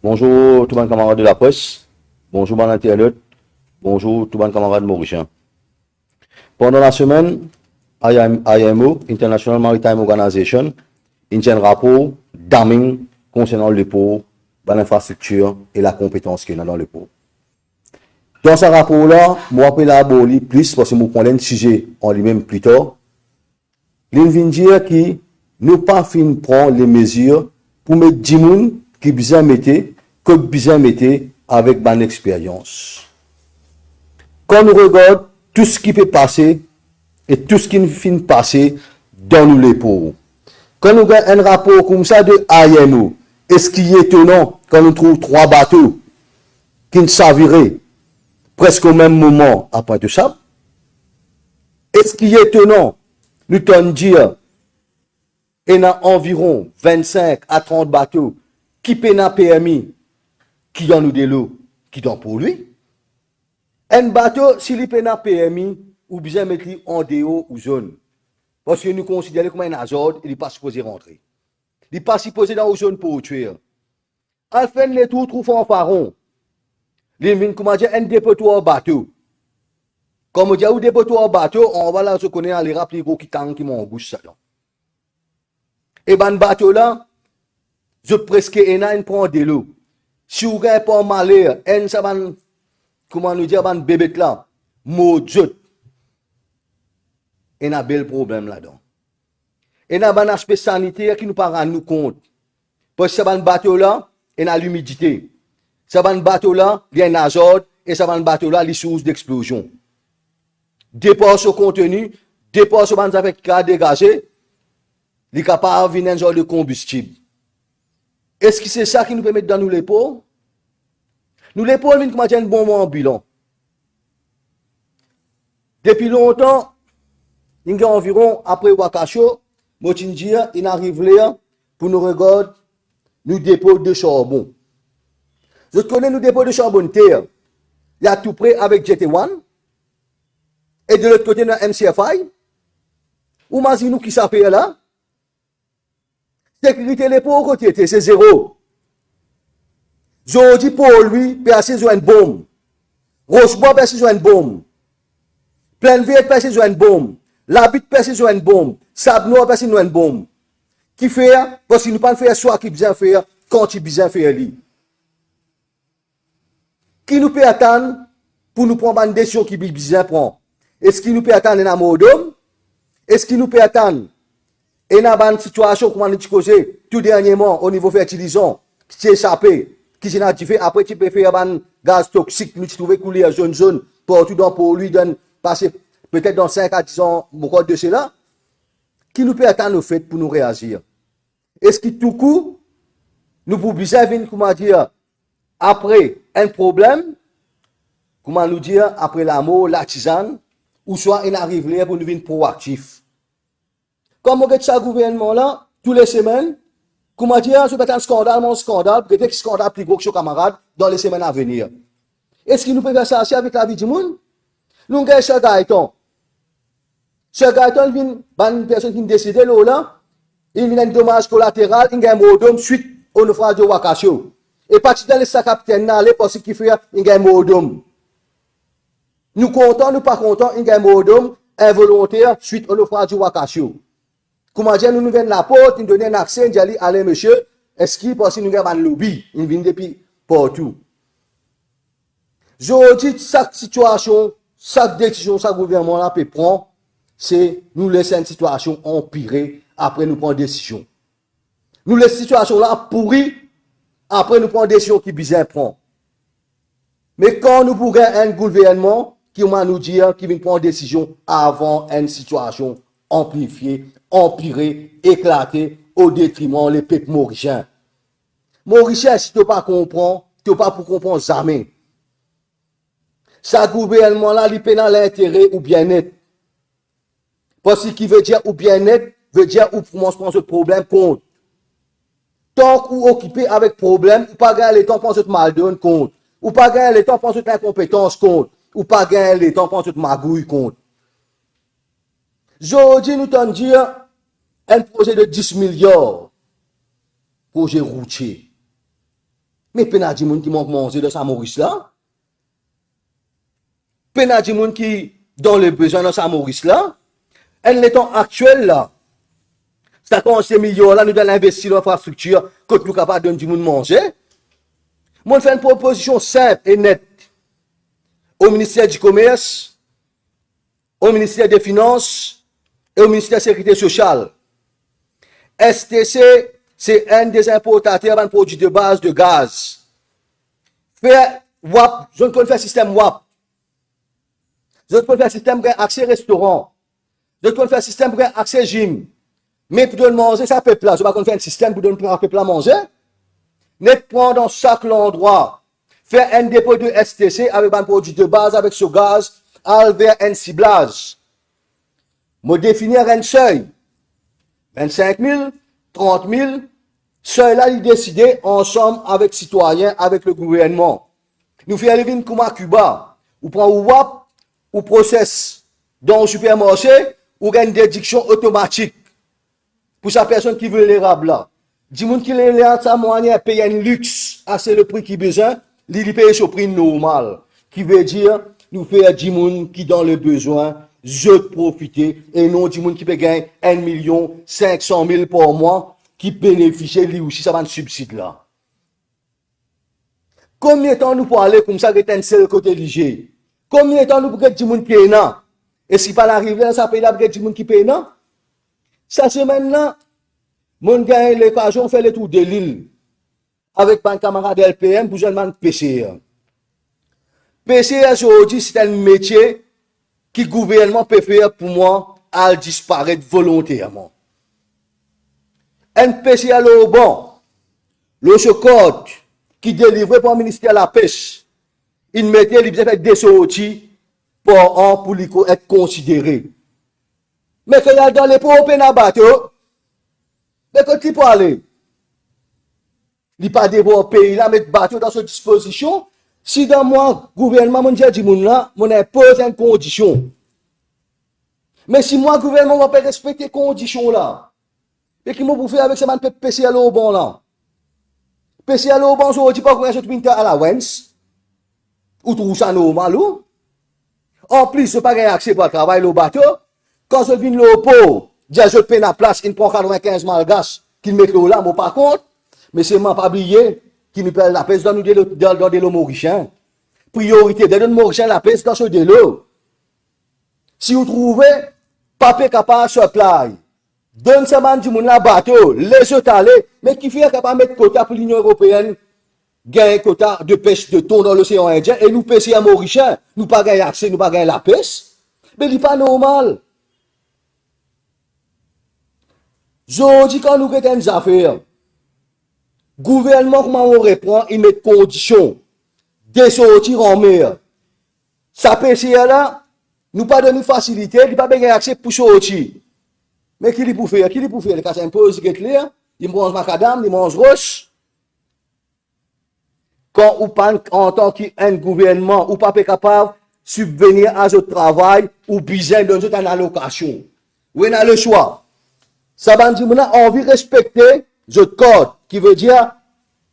Bonjour tout le monde camarade de la presse, bonjour mon internaute, bonjour tout le monde camarade mauricien. Pendant la semaine, IMO, International Maritime Organization, il tient un rapport damning concernant le port, l'infrastructure et la compétence qu'il y a dans le port. Dans ce rapport-là, moi, je vais plus parce que je prends un sujet en lui-même plus tard. Il vient dire que nous pas fin prendre les mesures pour mettre des gens qui besoin mettre, que besoin mettre avec bonne expérience. Quand nous regardons tout ce qui peut passer et tout ce qui ne finit passer dans nous les pauvres. Quand nous avons un rapport comme ça de IMO, est-ce qu'il est étonnant quand nous trouvons 3 bateaux qui ne s'aviraient presque au même moment à Pointe-de-Sable? Est-ce qu'il est étonnant, nous t'en dire, il y a environ 25 à 30 bateaux qui peuvent permis, qui ont nous de l'eau, qui sont pour lui? Un bateau, s'il peut permis, ou bien mettre en dehors ou zone. Parce que nous considérons comme un hazard, il n'est pas supposé rentrer. Il n'est pas supposé dans une zone pour tuer. À la fin, les tours trouvent en pharaon. Il vient comment dire un dépotoir bateau. Comme on dit, un dépotoir bateau, on va là se connaître les rappeler qui tang qui m'ont bouche ça. Et ben bateau là, je presque un prend de l'eau. Si vous n'avez pas malheur, un ça va, comment nous dire, ban bébé là, maudit. Il y a un bel problème là-dedans. Il y a un aspect sanitaire qui nous pas rendre nous compte. Parce que ce bateau là, il y a l'humidité. Ce bateau là, il y a un azote et ce bateau là, les sources d'explosion. Dépasse au contenu, dépasse au avec qui a dégagé, il est capable de venir un genre de combustible. Est-ce que c'est ça qui nous permet de dans nous les pots? Nous les pots, nous avons un bon moment bilan. Depuis longtemps, il y a environ, après Wakasho, Motindia, il arrive là pour nous regarder nous dépôts de charbon. Je connais nous dépôts de charbon terre. Il y a tout près avec GT1. Et de l'autre côté, nous avons MCFI. Ou imaginez nous qui ça fait là? Sécurité les pour côté, c'est zéro. Jodi pour lui, percer sur une bombe. Rochebois percer sur une bombe. Plainville percer sur une bombe. L'habit percer sur une bombe. Sable-Noir percer sur une bombe. Qui fait? Parce qu'il ne pas faire soit qui besoin faire, quand il besoin faire lui. Qui nous peut attendre pour nous prendre une décision qui besoin prendre? Est-ce qu'il nous peut attendre dans Modom? Est-ce qu'il nous peut attendre? Et dans une situation, comme on a dit tout dernièrement, au niveau fertilisant, qui s'est échappé, qui s'est natif, après tu peux faire un gaz toxique, nous trouver couler à zone, partout dans pour lui, passer peut-être dans 5 à 10 ans, beaucoup de cela, qui nous peut attendre au fait pour nous réagir? Est-ce que tout coup, nous pouvons venir, comment dire, après un problème, comment nous dire, après la mort, la tisane, ou soit il arrive là pour nous venir proactif? Comme on regarde ce gouvernement-là, tous les semaines, comment dire, je vais un scandale, mon scandale, peut-être un scandale plus gros que ses camarades dans les semaines à venir. Est-ce qu'il nous peut faire ça aussi avec la vie du monde? Nous avons ce Gaëtan. Ce Gaëtan, il vient une personne qui décide là, il vient un dommage collatéral, il a un modum suite au naufrage de Wakasho. Et parti dans les sacs capitaine, parce qu'il fait un modum. Nous comptons, nous pas contents, il a un modum involontaire suite au naufrage de Wakasho. Comment dire, nous venons la porte, nous donnons un accès, nous disons, allez monsieur, est-ce qu'il pense que nous avons un lobby? Nous venons depuis partout. Je dis, chaque situation, chaque décision, chaque gouvernement peut prendre, c'est nous laisser une situation empirer, après nous prendre une décision. Nous laissons cette situation là pourrie, après nous prendre une décision qui besoin prendre. Mais quand nous pourrons un gouvernement qui va nous dire qu'il vient prendre une décision avant une situation amplifiée, empirée, éclatée, au détriment des peuples mauriciens. Mauriciens, si tu ne pas comprendre, tu ne pas pour comprendre jamais. Ça gouvernement là, il peut dans l'intérêt ou bien-être. Parce que qui veut dire ou bien-être, veut dire ou pour moi, je pense ce problème compte. Tant qu'on occupé avec problème, ou pas gagner le temps pour ce mal donne compte. Ou pas gagner le temps pour cette incompétence compte. Ou pas gagner le temps pour cette magouille compte. Aujourd'hui, nous t'en dire un projet de 10 milliards. Projet routier. Mais pena di moun qui manque manger dans sa Maurice là. Pena di moun qui dans le besoin dans sa Maurice là. En l'état actuel là. Ça quand ces millions là nous devons investir dans l'infrastructure que nous capable de donner du monde manger. Moi fait une proposition simple et nette au ministère du Commerce, au ministère des Finances et au ministère de la Sécurité sociale. STC, c'est un des importateurs de produits de base de gaz. Faire WAP, je ne connais pas le système WAP. Je ne connais pas le système accès restaurant. Je ne connais pas le système accès gym. Mais pour donner manger, ça peut là. Je ne vais pas faire un système pour donner un peuple à manger. Net prendre dans chaque endroit, faire un dépôt de STC avec un produit de base, avec ce gaz, vers un ciblage. Me définir un seuil. 25 000, 30 000. Seuil là, il décide ensemble avec citoyens, avec le gouvernement. Nous faisons une comme à Cuba. Ou prend ou WAP, ou process dans le supermarché, ou une déduction automatique. Pour sa personne qui veut l'érable là. Du monde qui est là, sa moyen payer un luxe, assez le prix qu'il besoin, il paye ce prix normal. Qui veut dire, nous faisons du monde qui dans le besoin, je profiter, et non du monde qui peut gagner 1 500 000 par mois, qui bénéficie lui aussi, ça va un subside là. Combien de temps nous pour aller comme ça, que un seul côté léger? Combien de temps nous pour que du monde qui est là? Et si pas l'arrivée dans sa pays là, pour que du monde qui paye là? Cette semaine-là, mon gars, l'occasion fait le tour de l'île avec un camarade LPM pour seulement PCA. PCA, aujourd'hui, c'est un métier qui le gouvernement peut faire pour moi à disparaître volontairement. Un PCA, le bon, le code qui est délivré par le ministère de la Pêche, il mettait les fait des sorties pour an pour être considéré. Mais quand il y a dans les propres bateau, mais quand il peut aller, il n'y a pas de pays là, mettre bateau dans cette disposition. Si dans moi, gouvernement, mon dit moun là, mon impose une condition. Mais si moi, gouvernement, va pas respecter les conditions là, et qui m'ont faire avec ce man PCA au bon là. PCA au bon, je dis pas qu'on je à la Wens, ou tout ça normal ou. En plus, je n'ai pas accès pour le travail au bateau. Quand je viens au pot, je paye la place, il prend 95 malgaches, qu'il met là, mais par contre, mais c'est pas oublié, qui nous paye la pêche dans de l'eau mauricien. Priorité, de l'eau mauricien, la pêche dans ce de l'eau. Si vous trouvez, papier capable sur supply, donne ça man du monde la bateau, les autres aller, mais qui fait capable mettre quota pour l'Union européenne, gagner quota de pêche de thon dans l'océan Indien, et nous pêcher à mauricien, nous pas gagner accès, nous pas gagner la pêche. Mais il n'est pas normal. Je dis quand nous avons des affaires, gouvernement, comment on répond, il met conditions de sortir en mer. Ça PCA là, nous pas donner facilité, il pas bien accès pour sortir. Mais qui est pour faire? Qui est pour faire? Le cas impose, il mange macadam, il mange roche. Quand ou pas en tant qu'un gouvernement, ou pas capable de subvenir à ce travail, ou besoin de une allocation. Ou on a le choix. Ça va dire qu'on a envie de respecter le code, qui veut dire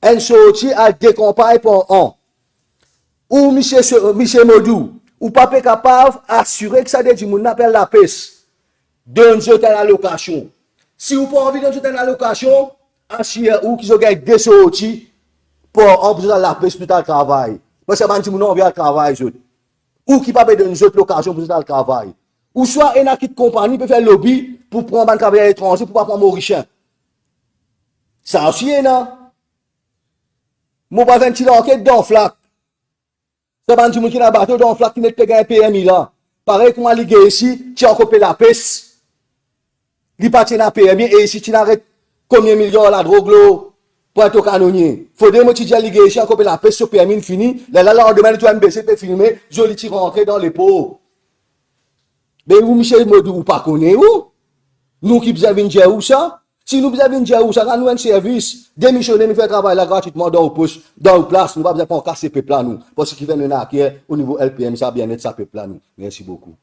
un sortie à décomparer pour an. Ou Michel Modou, ou pas capable d'assurer que ça dit qu'on appelle la pêche. Donne une allocation. Si vous n'avez pas envie de donner une allocation, assurez ou qu'ils ont gagné des sorties pour en plus de la pêche pour le travail. Parce que ça va dire qu'on a envie de travailler. Ou qui pas donner une autre location pour le travail. Ou soit une petite compagnie peut faire lobby pour prendre un travail étranger pour pas prendre mauricien. Ça aussi est là. Moi pas faire une petite enquête dans flac. Ça va dire qui n'a bateau dans flac qui n'est pas gagné PMI là. Pareil qu'on a ligué ici, tu as coupé la pêche. Il partit dans PMI et ici tu n'arrêtes combien de millions la drogue là pour être au canonnier. Faudrait que tu ligue ici, coupé la pêche sur PMI fini. Là on demande tu vas me baisser pour filmer, joli tu rentrer dans les pots. Mais où Michel Modou ou pas connaît où? Nous qui besoin de dire où ça? Si nous besoin de dire où ça, nous un service, démissionner, nous faire travail là gratuitement dans le poste, dans le place, nous pas besoin de casser peuple là nous. Parce qu'il vient de naquer au niveau LPM, ça bien être ça peuple là nous. Merci beaucoup.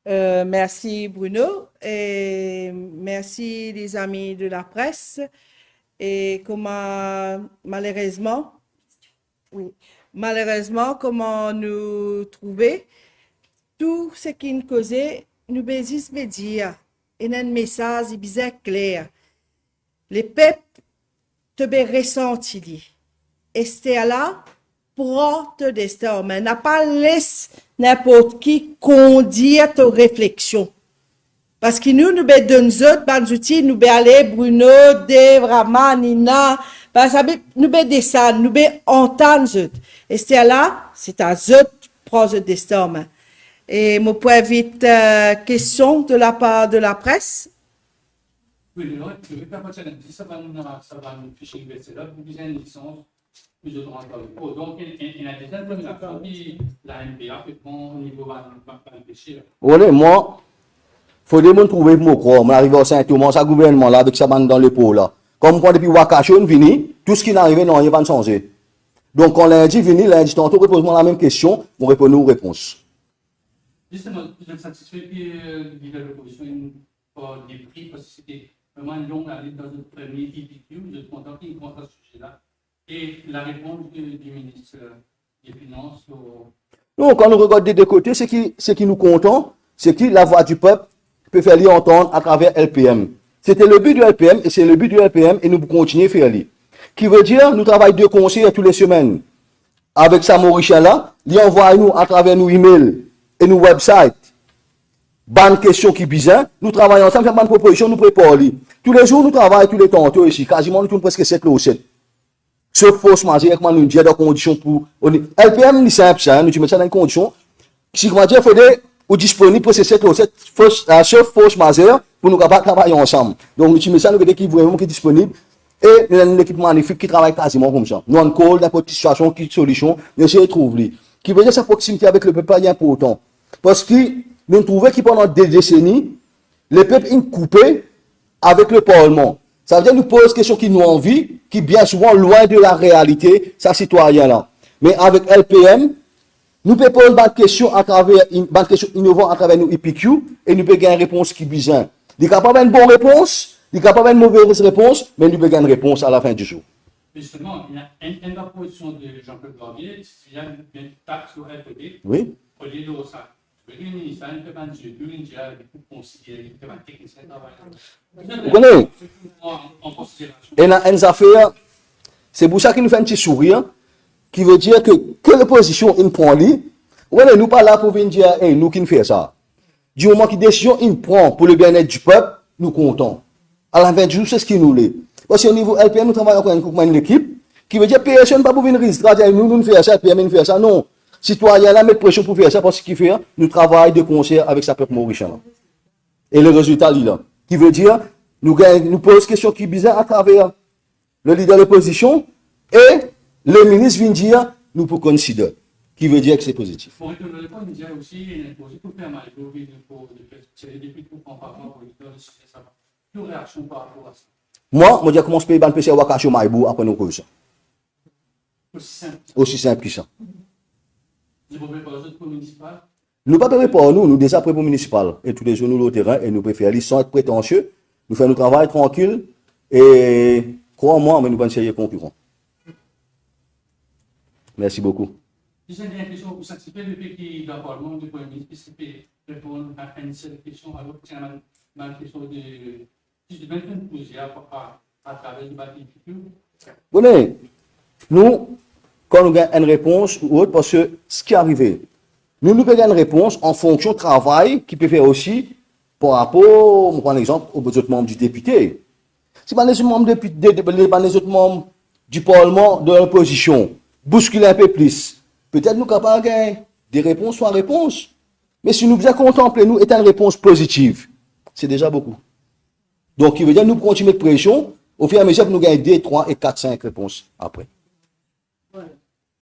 Merci Bruno et merci les amis de la presse. Et malheureusement, comment nous trouver tout ce qui nous causait, nous bézis médias. Et un message bien clair. Les peuples te ressenti. Et c'est là pour te destin, mais n'a pas laissé n'importe qui conduire ta réflexion. Parce que nous donnons des outils, nous aller Bruno, Dave, Rama, Nina, parce que nous descendre, nous entendre. Et c'est là, c'est à eux prendre le destin. Et je peux vite question de la part de la presse. Oui, le ça va nous ficher là, vous avez une licence. Donc, il y a déjà une première fois la NBA fait au niveau de péché. Oui, moi, il faut me trouver pour me croire. Je arrive au Saint-Thomas, ce gouvernement-là, avec sa bande dans le pot là. Comme quand depuis Wakashon vini, tout ce qui est arrivé, non, il va changer. Donc, quand lundi vini, lundi, tantôt, repose-moi la même question, on répond aux réponses. Justement, je suis satisfait que l'opposition ait des prix, parce que c'était vraiment une longue année dans notre premier IPQ. Je suis content qu'il compte à ce sujet-là. Et la réponse du ministre des Finances. Donc, quand on regarde des deux côtés, ce qui nous compte, c'est que la voix du peuple peut faire l'y entendre à travers LPM. C'était le but du LPM et c'est le but du LPM et nous continuons à faire l'y. Qui veut dire, nous travaillons deux conseils toutes les semaines. Avec Samo Richard, il envoie nous à travers nos emails et nos websites. Bonne question qui bizarre. Nous travaillons ensemble, faisons une proposition, nous préparons. Tous les jours, nous travaillons tous les temps ici. Quasiment, nous tournons presque 7 ou 7. Sauf force majeure, comment nous dire dans conditions pour. LPM, c'est simple, ça, nous mettons ça dans une condition. Si, comment dire, il faudrait, ou disponible pour ces 7 ou 7, sauf force majeure, pour nous capables de travailler ensemble. Donc, nous mettons ça, nous avons une équipe vraiment qui est disponible. Et nous avons une équipe magnifique qui travaille quasiment comme ça. Nous avons une call, n'importe quelle situation, quelle solution, nous essayons de trouver. Qui veut dire sa proximité avec le peuple est important. Parce que nous trouvons que pendant des décennies, le peuple est coupé avec le Parlement. Ça veut dire nous pose question qui nous envie, qui bien souvent loin de la réalité, ça citoyen là. Mais avec LPM, nous pouvons poser des questions à travers une question innovante à travers nos IPQ et nous pouvons gagner une réponse qui est bizarre. Il n'y a pas une bonne réponse, il n'y a pas une mauvaise réponse, mais nous pouvons gagner une réponse à la fin du jour. Justement, il y a une proposition de Jean-Claude Barbier, il y a une taxe sur LPD. Oui. Au lieu de ça. Le ministre, il ne peut pas dire, il faut considérer, il peut pas technicien travail. Vous connaissez? Et dans une affaire, c'est pour ça qu'il nous fait un petit sourire, qui veut dire que l'opposition il prend lui, nous ne pas là pour venir dire, hey, nous qui nous fait ça. Du moment que décision il prend pour le bien-être du peuple, nous comptons. À la fin du jour, c'est ce qui nous l'est. Parce qu'au niveau LPM, nous travaillons encore avec une équipe, qui veut dire, personne ne peut pas venir dire, nous faisons ça, LPM nous fait ça. Non. Citoyens là mettent pression pour faire ça parce qu'il fait, nous travaillons de concert avec sa peuple mauricien. Et le résultat, il est là. Qui veut dire, nous posons question qui est bizarre à travers le leader de l'opposition et le ministre vient dire, nous pouvons considérer. Qui veut dire que c'est positif. Pour répondre, il dit aussi, pour faire mal, c'est depuis tout en parlant pour le ça va. Quelle réaction par rapport à ça? Moi, je dis comment je paye le PC à Wakasho Maïbou après nos causes. Aussi simple. Aussi simple que ça. Vous ne pouvez pas aux autres municipales? Nous ne pouvons pas pour nous déjà prêts pour municipal. Et tous les jours, nous, le terrain, et nous préférons sans être prétentieux. Nous faisons notre travail tranquille. Et crois-moi, mais nous ne sommes pas concurrents. Merci beaucoup. J'ai une question pour satisfaire le fait qu'il y a un Parlement du Premier ministre qui peut répondre à une seule question, alors que c'est une question de 21 poussières à travers le bâtiment. Vous voyez, nous, quand nous avons une réponse ou autre, parce que ce qui est arrivé, nous avons une réponse en fonction du travail qui peut faire aussi par rapport, on prend l'exemple, aux autres membres du député. Si les autres membres du Parlement de l'opposition bousculent un peu plus, peut-être nous sommes capables de gagner des réponses soit réponse. Mais si nous bien contempler, nous, est une réponse positive, c'est déjà beaucoup. Donc, il veut dire nous continuer de pression, au fur et à mesure que nous gagnons 2, 3 et 4, 5 réponses après. Ouais.